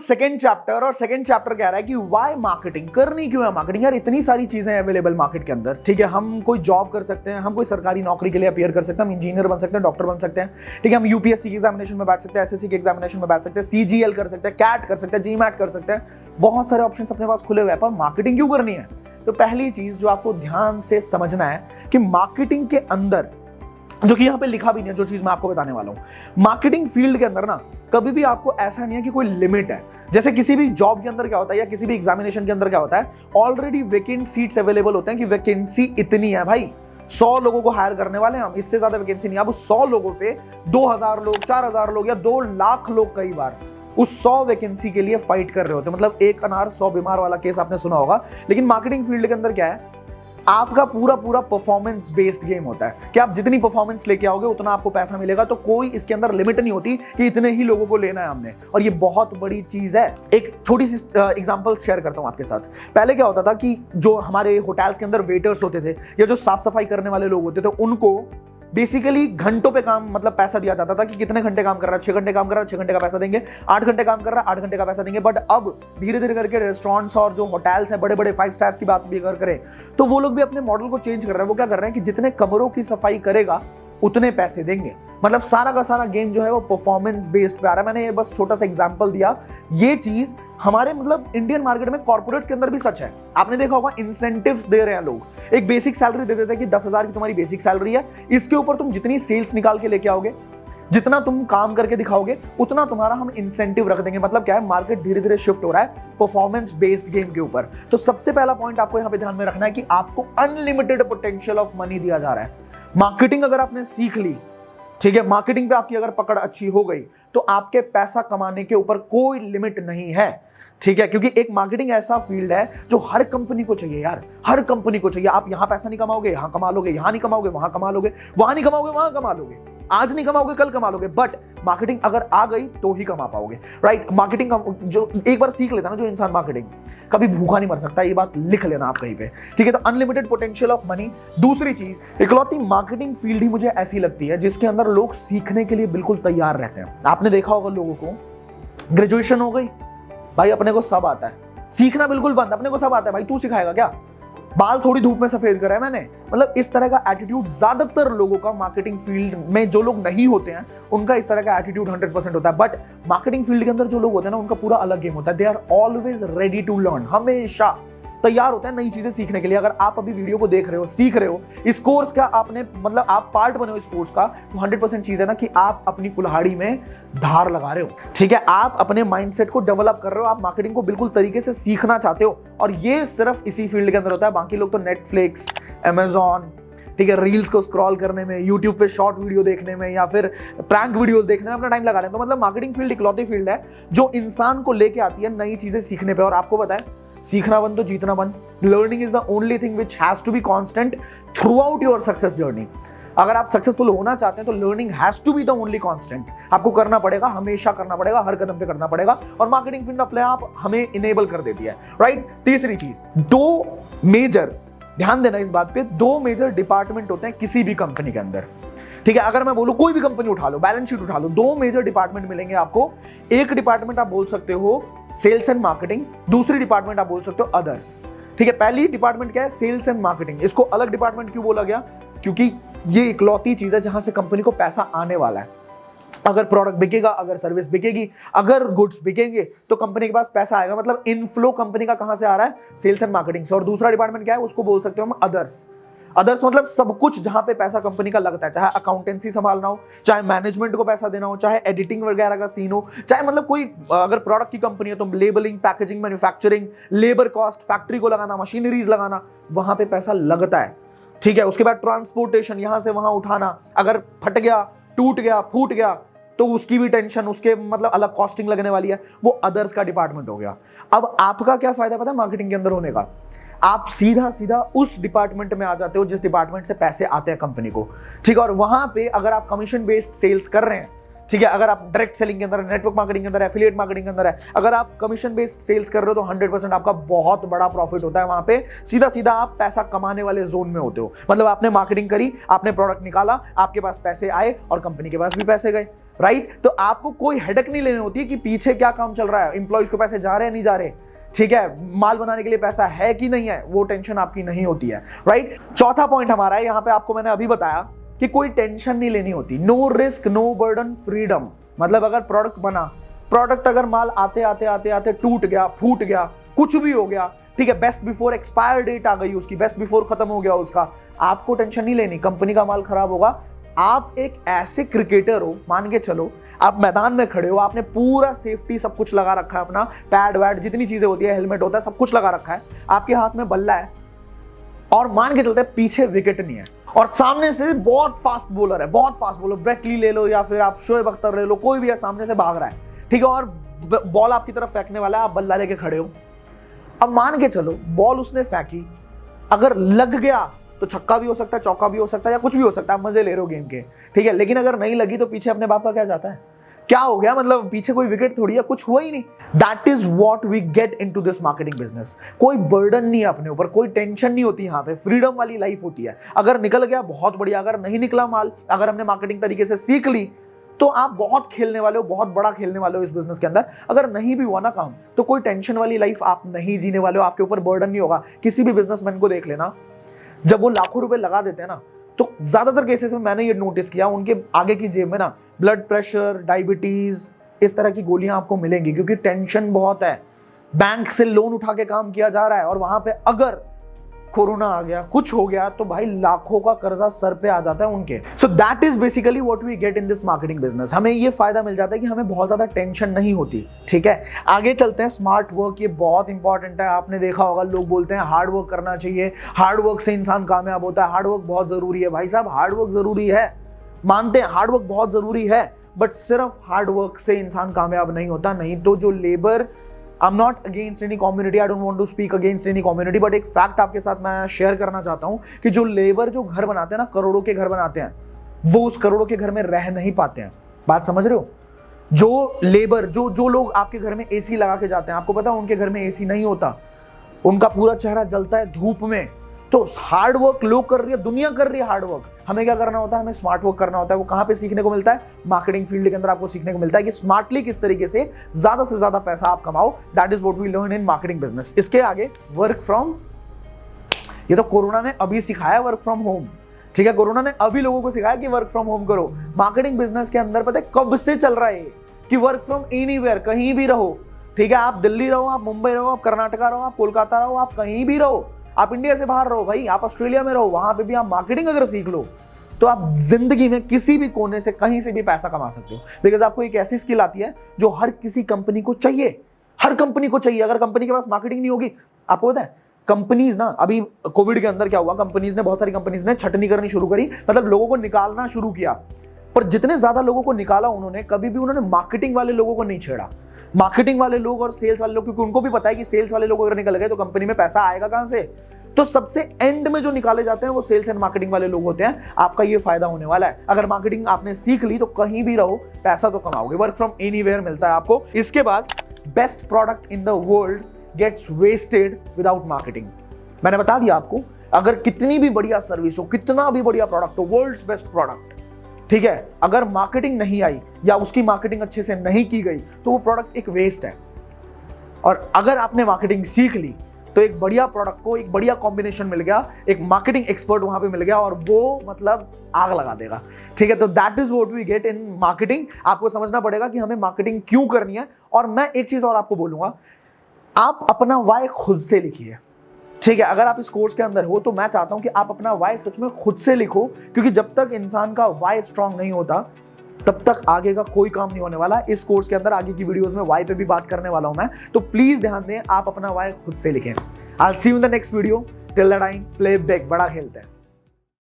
Second chapter, और second chapter कह रहा है कि व्हाई मार्केटिंग, करनी क्यों है मार्केटिंग। यार इतनी सारी चीजें अवेलेबल मार्केट के अंदर, ठीक है। हम कोई जॉब कर सकते हैं, हम कोई सरकारी नौकरी के लिए अपीयर कर सकते हैं, हम इंजीनियर बन सकते हैं, डॉक्टर बन सकते हैं, ठीक है। हम यूपीएससी की एग्जामिनेशन में बैठ सकते हैं, एसएससी के एग्जामिनेशन में बैठ सकते हैं, सीजीएल कर सकते हैं, कैट कर सकते हैं, जीमैट कर सकते हैं, बहुत सारे ऑप्शन अपने पास खुले हुए हैं। पर मार्केटिंग क्यों करनी है? तो पहली चीज जो आपको ध्यान से समझना है कि मार्केटिंग के अंदर, जो कि यहां पे लिखा भी नहीं है, जो चीज मैं आपको बताने वाला हूं, मार्केटिंग फील्ड के अंदर ना कभी भी आपको ऐसा नहीं है कि कोई लिमिट है। जैसे किसी भी जॉब के अंदर क्या होता है या किसी भी एग्जामिनेशन के अंदर क्या होता है, ऑलरेडी वेकेंट सीट्स अवेलेबल होते हैं कि वैकेंसी इतनी है भाई, 100 लोगों को हायर करने वाले हैं हम, इससे ज्यादा वैकेंसी नहीं। अब उस 100 लोगों पे 2000 लोग, 4000 लोग या 2 लाख लोग कई बार उस 100 वैकेंसी के लिए फाइट कर रहे होते हैं। मतलब एक अनार 100 बीमार वाला केस आपने सुना होगा। लेकिन मार्केटिंग फील्ड के अंदर क्या है, आपका पूरा पूरा परफॉर्मेंस बेस्ड गेम होता है कि आप जितनी परफॉर्मेंस लेके आओगे उतना आपको पैसा मिलेगा। तो कोई इसके अंदर लिमिट नहीं होती कि इतने ही लोगों को लेना है हमने, और ये बहुत बड़ी चीज है। एक छोटी सी एग्जांपल शेयर करता हूं आपके साथ। पहले क्या होता था कि जो हमारे होटल्स के अंदर वेटर्स होते थे या जो साफ सफाई करने वाले लोग होते थे, उनको बेसिकली घंटों पे काम, मतलब पैसा दिया जाता था कि कितने घंटे काम कर रहा है, 6 घंटे काम कर रहा है, 6 घंटे का पैसा देंगे, 8 घंटे काम कर रहा है, 8 घंटे का पैसा देंगे। बट अब धीरे धीरे करके रेस्टोरेंट्स और जो होटल्स है, बड़े बड़े 5 स्टार्स की बात भी अगर करें, तो वो लोग भी अपने मॉडल को चेंज कर रहे हैं। वो क्या कर रहे हैं कि जितने कमरों की सफाई करेगा उतने पैसे देंगे। मतलब सारा का सारा गेम जो है वो परफॉर्मेंस बेस्ड पे आ रहा है। मैंने ये बस छोटा सा एग्जांपल दिया। ये चीज हमारे मतलब इंडियन मार्केट में कॉर्पोरेट्स के अंदर भी सच है। आपने देखा होगा इंसेंटिव्स दे रहे हैं लोग, एक बेसिक सैलरी दे देते हैं कि 10,000 की तुम्हारी बेसिक सैलरी है, इसके ऊपर तुम जितनी सेल्स निकाल के लेके आओगे, जितना तुम काम करके दिखाओगे, उतना तुम्हारा हम इंसेंटिव रख देंगे। मतलब क्या है, मार्केट धीरे धीरे शिफ्ट हो रहा है परफॉर्मेंस बेस्ड गेम के ऊपर। तो सबसे पहला पॉइंट आपको यहां पे ध्यान में रखना है कि आपको अनलिमिटेड पोटेंशियल ऑफ मनी दिया जा रहा है। मार्केटिंग अगर आपने सीख ली, ठीक है, मार्केटिंग पे आपकी अगर पकड़ अच्छी हो गई, तो आपके पैसा कमाने के ऊपर कोई लिमिट नहीं है, ठीक है। क्योंकि एक मार्केटिंग ऐसा फील्ड है जो हर कंपनी को चाहिए यार, हर कंपनी को चाहिए। आप यहां पैसा नहीं कमाओगे, यहां कमा लोगे, यहां नहीं कमाओगे, वहां कमा लोगे, वहां नहीं कमाओगे, वहां कमा लोगे, आज नहीं कमाओगे कल कमा लोगे। बट मार्केटिंग अगर आ गई तो ही कमा पाओगे, राइट। मार्केटिंग जो एक बार सीख लेता ना जो इंसान, मार्केटिंग कभी भूखा नहीं मर सकता। ये बात लिख लेना आप कहीं पे, ठीक है। तो अनलिमिटेड पोटेंशियल ऑफ मनी। दूसरी चीज, इकलौती मार्केटिंग फील्ड ही मुझे ऐसी लगती है जिसके अंदर लोग सीखने के लिए बिल्कुल तैयार रहते हैं। आपने देखा होगा लोगों को, ग्रेजुएशन हो गई भाई, अपने को सब आता है, सीखना बिल्कुल बंद, अपने को सब आता है भाई, तू सिखाएगा क्या, बाल थोड़ी धूप में सफेद करा है मैंने। मतलब इस तरह का एटीट्यूड ज्यादातर लोगों का मार्केटिंग फील्ड में, जो लोग नहीं होते हैं उनका इस तरह का एटीट्यूड 100% होता है। बट मार्केटिंग फील्ड के अंदर जो लोग होते हैं ना, उनका पूरा अलग गेम होता है। They are always ready to learn, हमेशा तैयार होते हैं नई चीजें सीखने के लिए। अगर आप अभी वीडियो को देख रहे हो, सीख रहे हो, इस कोर्स का आपने मतलब आप पार्ट बने हो इस कोर्स का, तो 100% चीज है ना कि आप अपनी कुल्हाड़ी में धार लगा रहे हो, ठीक है। आप अपने माइंडसेट को डेवलप कर रहे हो, आप मार्केटिंग को बिल्कुल तरीके से सीखना चाहते हो। और ये सिर्फ इसी फील्ड के अंदर होता है। बाकी लोग तो नेटफ्लिक्स, अमेजॉन, ठीक है, रील्स को स्क्रॉल करने में, यूट्यूब पे शॉर्ट वीडियो देखने में या फिर प्रैंक वीडियोस देखने में अपना टाइम लगा रहे हैं। तो मतलब मार्केटिंग फील्ड इकलौती फील्ड है जो इंसान को लेके आती है नई चीजें सीखने पे। और आपको पता है, सीखना बंद तो जीतना बंद। Learning is the only thing which has to be constant throughout your success journey. अगर आप सक्सेसफुल होना चाहते हैं तो learning has to be the only constant. आपको करना पड़ेगा, हमेशा करना पड़ेगा, हर कदम पे करना पड़ेगा। और मार्केटिंग फील्ड अपने आप हमें इनेबल कर देती है, राइट। तीसरी चीज, दो मेजर, ध्यान देना इस बात पे, 2 मेजर डिपार्टमेंट होते हैं किसी भी कंपनी के अंदर, ठीक है। अगर मैं बोलूं कोई भी कंपनी उठा लो, बैलेंस शीट उठा लो, 2 मेजर डिपार्टमेंट मिलेंगे आपको। एक डिपार्टमेंट आप बोल सकते हो सेल्स एंड मार्केटिंग, दूसरी डिपार्टमेंट आप बोल सकते हो अदर्स, ठीक है। पहली डिपार्टमेंट क्या है, सेल्स एंड मार्केटिंग। इसको अलग डिपार्टमेंट क्यों बोला गया? क्योंकि ये इकलौती चीज है जहां से कंपनी को पैसा आने वाला है। अगर प्रोडक्ट बिकेगा, अगर सर्विस बिकेगी, अगर गुड्स बिकेंगे, तो कंपनी के पास पैसा आएगा। मतलब इनफ्लो कंपनी का कहां से आ रहा है? सेल्स एंड मार्केटिंग से। और दूसरा डिपार्टमेंट क्या है, उसको बोल सकते हो हम अदर्स। अदर्स मतलब सब कुछ जहां पे पैसा कंपनी का लगता है, चाहे अकाउंटेंसी संभालना हो, चाहे मैनेजमेंट को पैसा देना हो, चाहे एडिटिंग वगैरह का सीन हो, चाहे मतलब कोई अगर प्रोडक्ट की कंपनी है तो labelling, packaging, manufacturing, labour cost, factory को लगाना, मशीनरीज लगाना, वहां पे पैसा लगता है, ठीक है। उसके बाद ट्रांसपोर्टेशन, यहां से वहां उठाना, अगर फट गया, टूट गया, फूट गया तो उसकी भी टेंशन, उसके मतलब अलग कॉस्टिंग लगने वाली है, वो अदर्स का डिपार्टमेंट हो गया। अब आपका क्या फायदा पता है मार्केटिंग के अंदर होने का? आप सीधा सीधा उस डिपार्टमेंट में आ जाते हो जिस डिपार्टमेंट से पैसे आते हैं कंपनी को, ठीक है। और वहां पे अगर आप कमीशन बेस्ड सेल्स कर रहे हैं, ठीक है, अगर आप डायरेक्ट सेलिंग के अंदर है, नेटवर्क मार्केटिंग के अंदर है, एफिलिएट मार्केटिंग के अंदर है, अगर आप कमीशन बेस्ड सेल्स कर रहे हो तो 100% आपका बहुत बड़ा प्रॉफिट होता है। वहां पे सीधा सीधा आप पैसा कमाने वाले जोन में होते हो। मतलब आपने मार्केटिंग करी, आपने प्रोडक्ट निकाला, आपके पास पैसे आए और कंपनी के पास भी पैसे गए। राइट। तो आपको कोई हेडक नहीं लेनी होती है कि पीछे क्या काम चल रहा है, इंप्लॉइज को पैसे जा रहे हैं नहीं जा रहे, ठीक है, माल बनाने के लिए पैसा है कि नहीं है, वो टेंशन आपकी नहीं होती है, राइट। चौथा पॉइंट हमारा है, यहां पे आपको मैंने अभी बताया कि कोई टेंशन नहीं लेनी होती, no risk no burden freedom. मतलब अगर प्रोडक्ट बना, प्रोडक्ट अगर माल आते आते आते आते टूट गया, फूट गया, कुछ भी हो गया, ठीक है, बेस्ट बिफोर एक्सपायर डेट आ गई उसकी, बेस्ट बिफोर खत्म हो गया उसका, आपको टेंशन नहीं लेनी, कंपनी का माल खराब होगा। आप एक ऐसे क्रिकेटर हो, मान के चलो आप मैदान में खड़े हो, आपने पूरा सेफ्टी सब कुछ लगा रखा है, अपना पैड वैड जितनी चीजें होती है, हेलमेट होता है, सब कुछ लगा रखा है, आपके हाथ में बल्ला है और मान के चलते पीछे विकेट नहीं है और सामने से बहुत फास्ट बॉलर है, बहुत फास्ट बॉलर, ब्रेट ली ले लो या फिर आप शोएब अख्तर ले लो, कोई भी है, सामने से भाग रहा है, ठीक है, और बॉल आपकी तरफ फेंकने वाला है, आप बल्ला लेके खड़े हो। अब मान के चलो बॉल उसने फेंकी, अगर लग गया तो छक्का भी हो सकता है, चौका भी हो सकता है, या कुछ भी हो सकता है, आप मजे ले रहे हो गेम के, ठीक है, लेकिन अगर नहीं लगी तो पीछे अपने बाप का क्या जाता है, क्या हो गया, मतलब पीछे कोई विकेट थोड़ी है, कुछ हुआ ही नहीं। That is what we get into this marketing business. कोई बर्डन नहीं है अपने ऊपर, कोई टेंशन नहीं होती, यहाँ पे फ्रीडम वाली लाइफ होती है। अगर निकल गया बहुत बढ़िया, अगर नहीं निकला माल, अगर हमने मार्केटिंग तरीके से सीख ली तो आप बहुत खेलने वाले हो, बहुत बड़ा खेलने वाले हो इस बिजनेस के अंदर। अगर नहीं भी हुआ ना काम तो कोई टेंशन वाली लाइफ आप नहीं जीने वाले हो, आपके ऊपर बर्डन नहीं होगा। किसी भी बिजनेसमैन को देख लेना, जब वो लाखों रुपए लगा देते हैं ना, तो ज्यादातर केसेस में मैंने ये नोटिस किया, उनके आगे की जेब में ना ब्लड प्रेशर, डायबिटीज, इस तरह की गोलियां आपको मिलेंगी, क्योंकि टेंशन बहुत है। बैंक से लोन उठा के काम किया जा रहा है और वहां पे अगर कोरोना आ गया, कुछ हो गया, तो भाई लाखों का कर्जा सर पे आ जाता है उनके। So that is basically what we get in this marketing business. हमें ये फायदा मिल जाता है कि हमें बहुत ज्यादा टेंशन नहीं होती, ठीक है। आगे चलते हैं, स्मार्ट वर्क, ये बहुत इंपॉर्टेंट है। आपने देखा होगा लोग बोलते हैं हार्ड वर्क करना चाहिए, हार्ड वर्क से इंसान कामयाब होता है, हार्ड वर्क बहुत जरूरी है। भाई साहब, हार्ड वर्क जरूरी है, मानते हैं हार्ड वर्क बहुत जरूरी है, बट सिर्फ हार्ड वर्क से इंसान कामयाब नहीं होता। नहीं तो जो labour, I am not against any community, I don't want to speak against any community, but एक फैक्ट आपके साथ मैं शेयर करना चाहता हूं कि जो लेबर जो घर बनाते हैं ना, करोड़ों के घर बनाते हैं, वो उस करोड़ों के घर में रह नहीं पाते हैं। बात समझ रहे हो? जो लेबर, जो लोग आपके घर में एसी लगा के जाते हैं, आपको पता है उनके घर में एसी नहीं होता, उनका पूरा चेहरा जलता है धूप में। तो हार्ड वर्क लोग कर रही है, दुनिया कर रही है हार्ड वर्क। हमें क्या करना होता है? हमें स्मार्ट वर्क करना होता है। वो कहां पे सीखने को मिलता है? मार्केटिंग फील्ड के अंदर आपको सीखने को मिलता है कि स्मार्टली किस तरीके से ज्यादा पैसा आप कमाओ। That is what we learn in marketing business. इसके आगे वर्क फ्रॉम, ये तो कोरोना ने अभी सिखाया वर्क फ्रॉम होम, ठीक है, कोरोना ने अभी लोगों को सिखाया कि वर्क फ्रॉम होम करो। मार्केटिंग बिजनेस के अंदर पता है कब से चल रहा है कि वर्क फ्रॉम एनीवेयर, कहीं भी रहो, ठीक है, आप दिल्ली रहो, आप मुंबई रहो, आप कर्नाटका रहो, आप कोलकाता रहो, आप कहीं भी रहो, आप इंडिया से बाहर रहो, भाई आप ऑस्ट्रेलिया में रहो, वहां पे भी आप मार्केटिंग अगर सीख लो तो आप जिंदगी में किसी भी कोने से कहीं से भी पैसा कमा सकते हो। बिकॉज आपको एक ऐसी स्किल आती है जो हर किसी कंपनी को चाहिए, हर कंपनी को चाहिए। अगर कंपनी के पास मार्केटिंग नहीं होगी, आपको पता है कंपनीज ना, अभी कोविड के अंदर क्या हुआ, कंपनीज ने, बहुत सारी कंपनीज ने छटनी करनी शुरू करी, मतलब लोगों को निकालना शुरू किया। पर जितने ज्यादा लोगों को निकाला उन्होंने, कभी भी उन्होंने मार्केटिंग वाले लोगों को नहीं छेड़ा। मार्केटिंग वाले लोग और सेल्स वाले लोग, क्योंकि उनको भी पता है कि सेल्स वाले लोग अगर निकल गए तो कंपनी में पैसा आएगा कहां से। तो सबसे एंड में जो निकाले जाते हैं वो सेल्स एंड मार्केटिंग वाले लोग होते हैं। आपका ये फायदा होने वाला है। अगर मार्केटिंग आपने सीख ली तो कहीं भी रहो पैसा तो कमाओगे। वर्क फ्रॉम एनीवेयर मिलता है आपको। इसके बाद best product in the world gets wasted without marketing. मैंने बता दिया आपको, अगर कितनी भी बढ़िया सर्विस हो, कितना भी बढ़िया प्रोडक्ट हो, वर्ल्ड्स बेस्ट प्रोडक्ट, ठीक है, अगर मार्केटिंग नहीं आई या उसकी मार्केटिंग अच्छे से नहीं की गई तो वो प्रोडक्ट एक वेस्ट है। और अगर आपने मार्केटिंग सीख ली तो एक बढ़िया प्रोडक्ट को एक बढ़िया कॉम्बिनेशन मिल गया, एक मार्केटिंग एक्सपर्ट वहां पे मिल गया और वो मतलब आग लगा देगा, ठीक है। तो that is what we get in marketing. आपको समझना पड़ेगा कि हमें मार्केटिंग क्यों करनी है। और मैं एक चीज और आपको बोलूंगा, आप अपना वाई खुद से लिखिए, ठीक है। अगर आप इस कोर्स के अंदर हो तो मैं चाहता हूं कि आप अपना वाई सच में खुद से लिखो, क्योंकि जब तक इंसान का वाई स्ट्रांग नहीं होता तब तक आगे का कोई काम नहीं होने वाला। इस कोर्स के अंदर आगे की वीडियोस में वाई पे भी बात करने वाला हूं मैं, तो प्लीज ध्यान दें, आप अपना वाई खुद से लिखें। I will see you in the next video. Till that time, play big, बड़ा खेलते हैं।